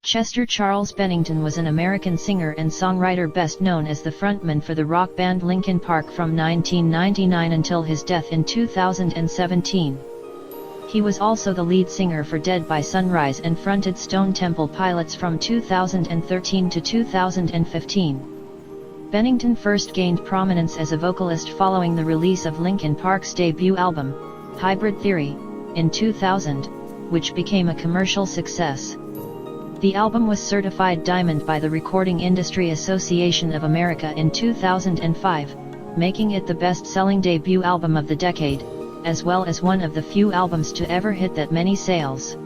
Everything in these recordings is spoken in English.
Chester Charles Bennington was an American singer and songwriter best known as the frontman for the rock band Linkin Park from 1999 until his death in 2017. He was also the lead singer for Dead by Sunrise and fronted Stone Temple Pilots from 2013 to 2015. Bennington first gained prominence as a vocalist following the release of Linkin Park's debut album, Hybrid Theory, in 2000, which became a commercial success. The album was certified diamond by the Recording Industry Association of America in 2005, making it the best-selling debut album of the decade, as well as one of the few albums to ever hit that many sales.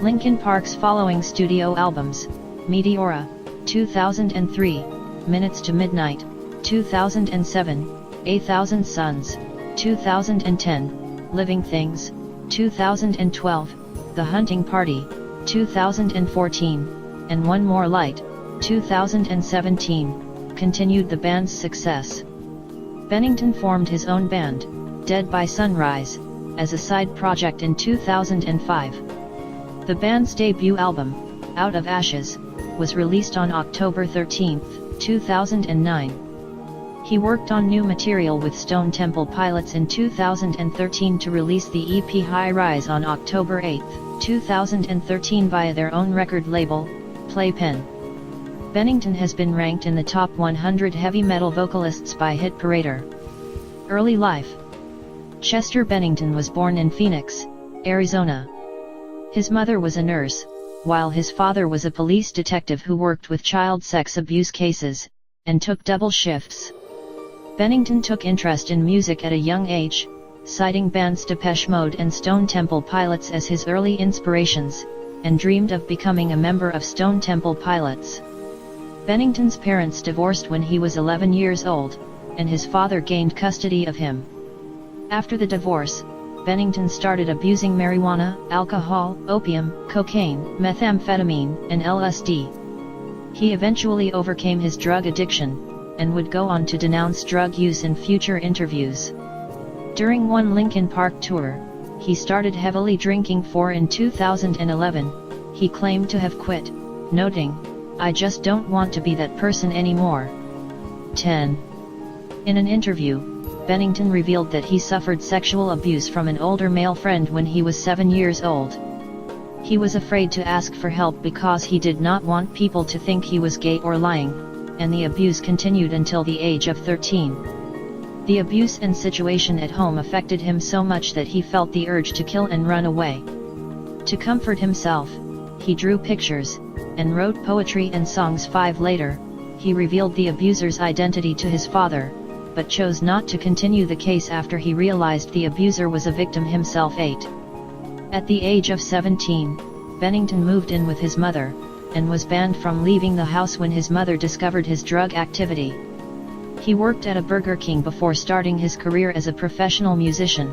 Linkin Park's following studio albums, Meteora, 2003, Minutes to Midnight, 2007, 8,000 Suns, 2010, Living Things, 2012, The Hunting Party, 2014, and One More Light, 2017, continued the band's success. Bennington formed his own band, Dead by Sunrise, as a side project in 2005. The band's debut album, Out of Ashes, was released on October 13, 2009. He worked on new material with Stone Temple Pilots in 2013 to release the EP High Rise on October 8, 2013 via their own record label, Playpen. Bennington has been ranked in the top 100 heavy metal vocalists by Hit Parader. Early life. Chester Bennington was born in Phoenix, Arizona. His mother was a nurse, while his father was a police detective who worked with child sex abuse cases, and took double shifts. Bennington took interest in music at a young age, citing bands Depeche Mode and Stone Temple Pilots as his early inspirations, and dreamed of becoming a member of Stone Temple Pilots. Bennington's parents divorced when he was 11 years old, and his father gained custody of him. After the divorce, Bennington started abusing marijuana, alcohol, opium, cocaine, methamphetamine, and LSD. He eventually overcame his drug addiction, and would go on to denounce drug use in future interviews. During one Linkin Park tour, he started heavily drinking. In 2011, he claimed to have quit, noting, "I just don't want to be that person anymore." 10. In an interview, Bennington revealed that he suffered sexual abuse from an older male friend when he was 7 years old. He was afraid to ask for help because he did not want people to think he was gay or lying, and the abuse continued until the age of 13. The abuse and situation at home affected him so much that he felt the urge to kill and run away. To comfort himself, he drew pictures, and wrote poetry and songs. 5 later, he revealed the abuser's identity to his father, but chose not to continue the case after he realized the abuser was a victim himself. 8. At the age of 17, Bennington moved in with his mother, and was banned from leaving the house when his mother discovered his drug activity. He worked at a Burger King before starting his career as a professional musician.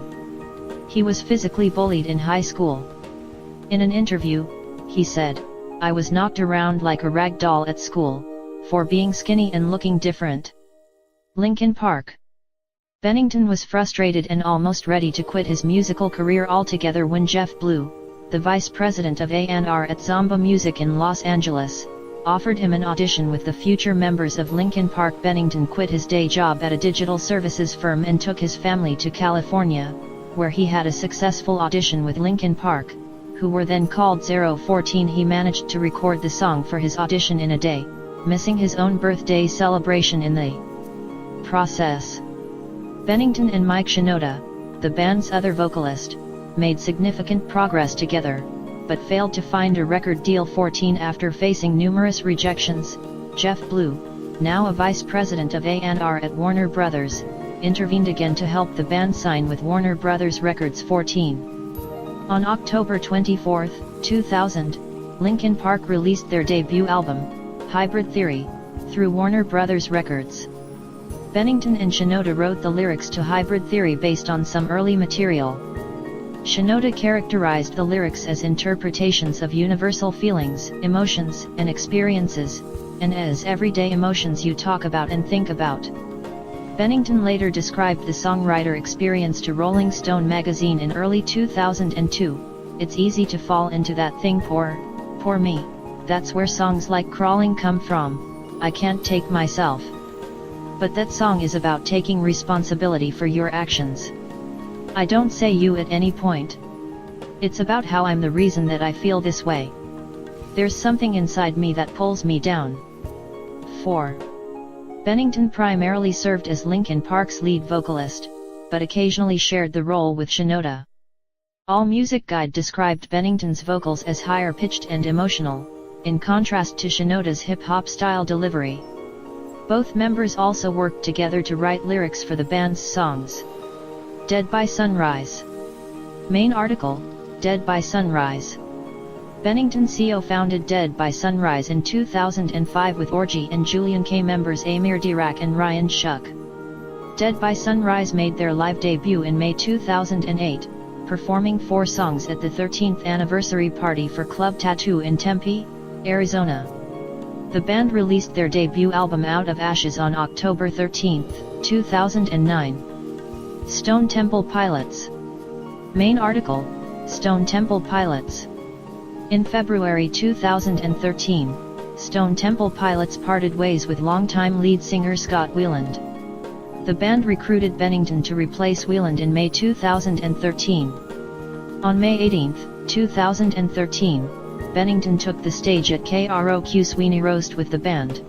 He was physically bullied in high school. In an interview, he said, "I was knocked around like a rag doll at school, for being skinny and looking different." Linkin Park. Bennington was frustrated and almost ready to quit his musical career altogether when Jeff Blue, the vice president of A&R at Zomba Music in Los Angeles, offered him an audition with the future members of Linkin Park. Bennington quit his day job at a digital services firm and took his family to California, where he had a successful audition with Linkin Park, who were then called 014. He managed to record the song for his audition in a day, missing his own birthday celebration in the process. Bennington and Mike Shinoda, the band's other vocalist, made significant progress together, but failed to find a record deal. 14. After facing numerous rejections, Jeff Blue, now a vice president of A&R at Warner Brothers, intervened again to help the band sign with Warner Brothers Records. 14. On October 24, 2000, Linkin Park released their debut album, Hybrid Theory, through Warner Brothers Records. Bennington and Shinoda wrote the lyrics to Hybrid Theory based on some early material. Shinoda characterized the lyrics as interpretations of universal feelings, emotions, and experiences, and as everyday emotions you talk about and think about. Bennington later described the songwriter experience to Rolling Stone magazine in early 2002, "It's easy to fall into that thing, poor me. That's where songs like Crawling come from, I Can't Take Myself. But that song is about taking responsibility for your actions. I don't say you at any point. It's about how I'm the reason that I feel this way. There's something inside me that pulls me down. 4. Bennington primarily served as Linkin Park's lead vocalist, but occasionally shared the role with Shinoda. AllMusic Guide described Bennington's vocals as higher-pitched and emotional, in contrast to Shinoda's hip-hop style delivery. Both members also worked together to write lyrics for the band's songs. Dead by Sunrise. Main article, Dead by Sunrise. Bennington co-founded Dead by Sunrise in 2005 with Orgy and Julian K members Amir Dirac and Ryan Shuck. Dead by Sunrise made their live debut in May 2008, performing 4 songs at the 13th anniversary party for Club Tattoo in Tempe, Arizona. The band released their debut album Out of Ashes on October 13, 2009. Stone Temple Pilots. Main article, Stone Temple Pilots. In February 2013, Stone Temple Pilots parted ways with longtime lead singer Scott Weiland. The band recruited Bennington to replace Weiland in May 2013. On May 18, 2013, Bennington took the stage at KROQ Sweeney Roast with the band.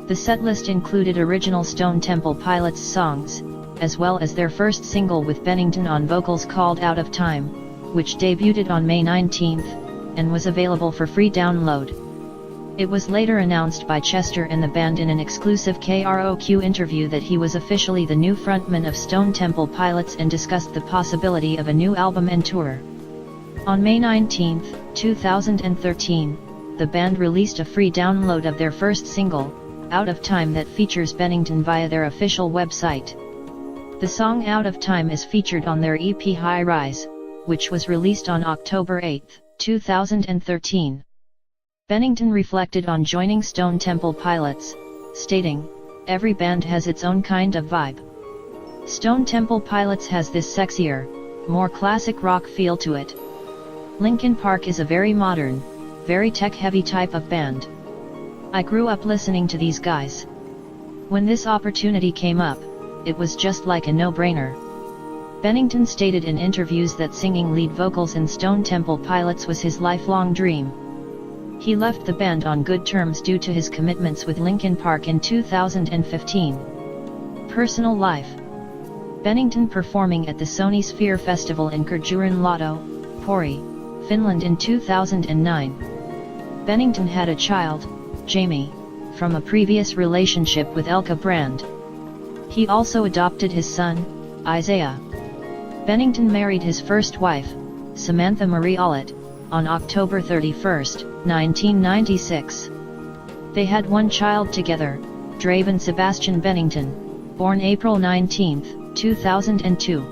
The setlist included original Stone Temple Pilots songs, as well as their first single with Bennington on vocals called Out of Time, which debuted on May 19, and was available for free download. It was later announced by Chester and the band in an exclusive KROQ interview that he was officially the new frontman of Stone Temple Pilots and discussed the possibility of a new album and tour. On May 19, 2013, the band released a free download of their first single, Out of Time, that features Bennington via their official website. The song Out of Time is featured on their EP High Rise, which was released on October 8, 2013. Bennington reflected on joining Stone Temple Pilots, stating, "Every band has its own kind of vibe. Stone Temple Pilots has this sexier, more classic rock feel to it. Linkin Park is a very modern, very tech-heavy type of band. I grew up listening to these guys. When this opportunity came up, it was just like a no-brainer." Bennington stated in interviews that singing lead vocals in Stone Temple Pilots was his lifelong dream. He left the band on good terms due to his commitments with Linkin Park in 2015. Personal life. Bennington performing at the Sony Sphere Festival in Kurjurin-Lado, Pori, Finland in 2009. Bennington had a child, Jamie, from a previous relationship with Elka Brand. He also adopted his son, Isaiah. Bennington married his first wife, Samantha Marie Ollett, on October 31, 1996. They had one child together, Draven Sebastian Bennington, born April 19, 2002.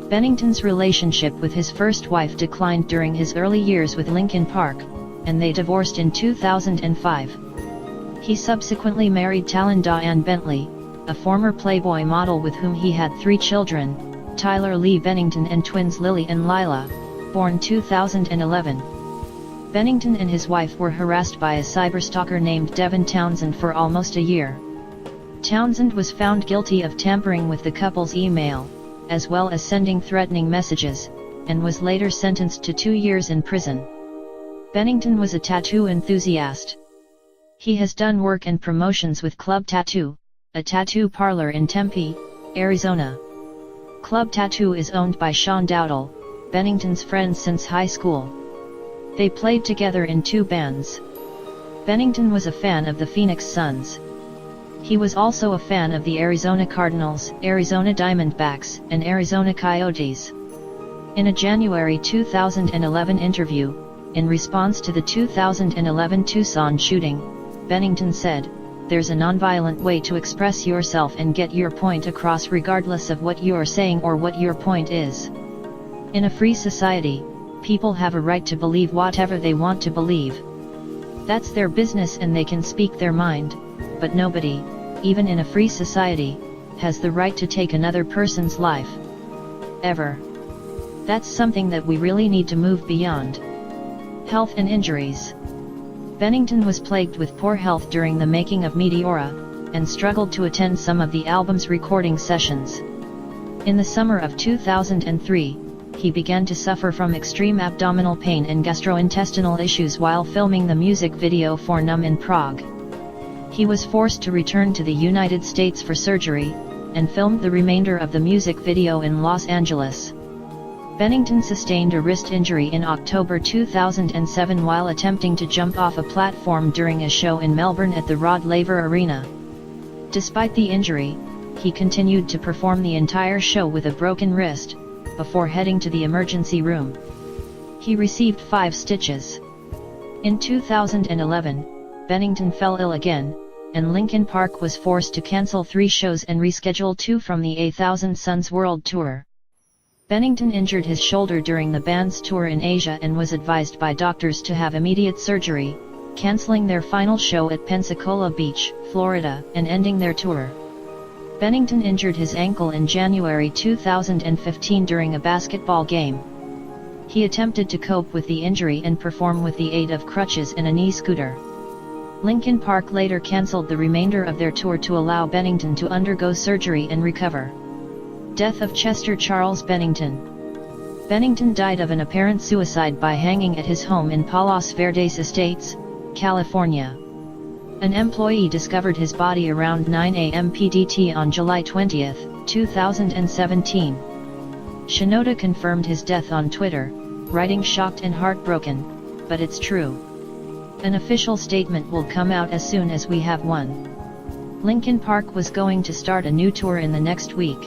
Bennington's relationship with his first wife declined during his early years with Linkin Park, and they divorced in 2005. He subsequently married Talon Diane Bentley, a former Playboy model with whom he had 3 children, Tyler Lee Bennington and twins Lily and Lila, born 2011. Bennington and his wife were harassed by a cyberstalker named Devin Townsend for almost a year. Townsend was found guilty of tampering with the couple's email, as well as sending threatening messages, and was later sentenced to 2 years in prison. Bennington was a tattoo enthusiast. He has done work and promotions with Club Tattoo, a tattoo parlor in Tempe, Arizona. Club Tattoo is owned by Sean Dowdle, Bennington's friend since high school. They played together in 2 bands. Bennington was a fan of the Phoenix Suns. He was also a fan of the Arizona Cardinals, Arizona Diamondbacks, and Arizona Coyotes. In a January 2011 interview, in response to the 2011 Tucson shooting, Bennington said, "There's a nonviolent way to express yourself and get your point across regardless of what you're saying or what your point is. In a free society, people have a right to believe whatever they want to believe. That's their business and they can speak their mind, but nobody, even in a free society, has the right to take another person's life. Ever. That's something that we really need to move beyond." Health and injuries. Bennington was plagued with poor health during the making of Meteora, and struggled to attend some of the album's recording sessions. In the summer of 2003, he began to suffer from extreme abdominal pain and gastrointestinal issues while filming the music video for Numb in Prague. He was forced to return to the United States for surgery, and filmed the remainder of the music video in Los Angeles. Bennington sustained a wrist injury in October 2007 while attempting to jump off a platform during a show in Melbourne at the Rod Laver Arena. Despite the injury, he continued to perform the entire show with a broken wrist, before heading to the emergency room. He received 5 stitches. In 2011, Bennington fell ill again, and Linkin Park was forced to cancel 3 shows and reschedule 2 from the A Thousand Suns World Tour. Bennington injured his shoulder during the band's tour in Asia and was advised by doctors to have immediate surgery, canceling their final show at Pensacola Beach, Florida, and ending their tour. Bennington injured his ankle in January 2015 during a basketball game. He attempted to cope with the injury and perform with the aid of crutches and a knee scooter. Linkin Park later cancelled the remainder of their tour to allow Bennington to undergo surgery and recover. Death of Chester Charles Bennington. Bennington died of an apparent suicide by hanging at his home in Palos Verdes Estates, California. An employee discovered his body around 9 a.m. PDT on July 20, 2017. Shinoda confirmed his death on Twitter, writing "shocked and heartbroken, but it's true. An official statement will come out as soon as we have one." Linkin Park was going to start a new tour in the next week.